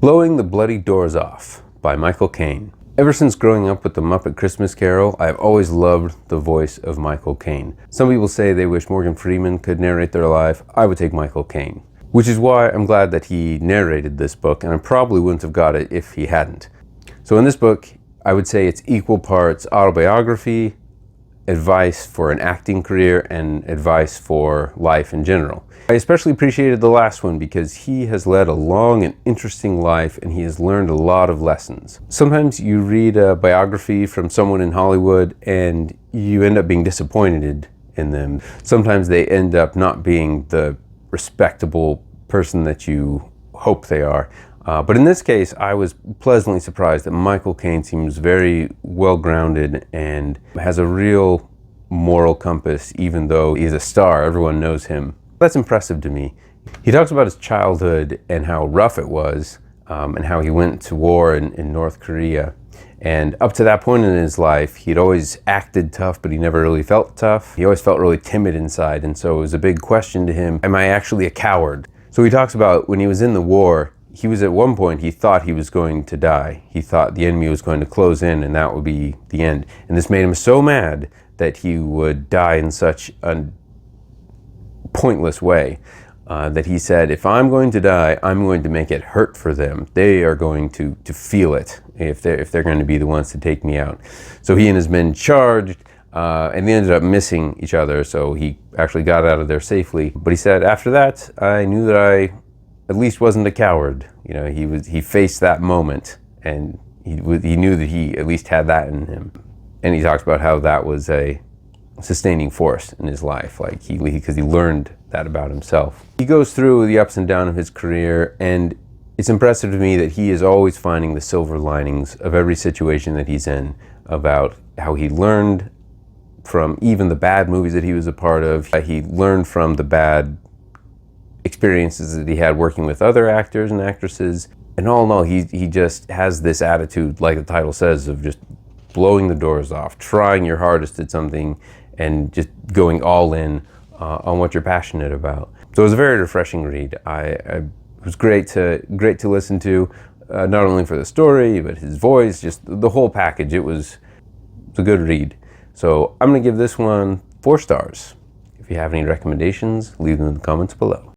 Blowing the Bloody Doors Off by Michael Caine. Ever since growing up with the Muppet Christmas Carol, I've always loved the voice of Michael Caine. Some people say they wish Morgan Freeman could narrate their life. I would take Michael Caine. Which is why I'm glad that he narrated this book, and I probably wouldn't have got it if he hadn't. So in this book, I would say it's equal parts autobiography, advice for an acting career, and advice for life in general. I especially appreciated the last one because he has led a long and interesting life, and he has learned a lot of lessons. Sometimes you read a biography from someone in Hollywood and you end up being disappointed in them. Sometimes they end up not being the respectable person that you hope they are. But in this case, I was pleasantly surprised that Michael Caine seems very well-grounded and has a real moral compass, even though he's a star. Everyone knows him. That's impressive to me. He talks about his childhood and how rough it was, and how he went to war in North Korea. And up to that point in his life, he'd always acted tough, but he never really felt tough. He always felt really timid inside, and so it was a big question to him, am I actually a coward? So he talks about when he was in the war, he was at one point, he thought he was going to die. He thought the enemy was going to close in and that would be the end. And this made him so mad that he would die in such a pointless way that he said, if I'm going to die, I'm going to make it hurt for them. They are going to feel it if they're going to be the ones to take me out. So he and his men charged, and they ended up missing each other, so he actually got out of there safely. But he said, after that, I knew that I at least wasn't a coward. You know, he faced that moment, and he knew that he at least had that in him. And he talks about how that was a sustaining force in his life, like because he learned that about himself. He goes through the ups and downs of his career, and it's impressive to me that he is always finding the silver linings of every situation that he's in, about how he learned from even the bad movies that he was a part of. He learned from the bad experiences that he had working with other actors and actresses. And all in all, he just has this attitude, like the title says, of just blowing the doors off, trying your hardest at something, and just going all in on what you're passionate about. So it was a very refreshing read. It was great to listen to, not only for the story, but his voice, just the whole package. It was a good read. So I'm gonna give this one 4 stars. If you have any recommendations, leave them in the comments below.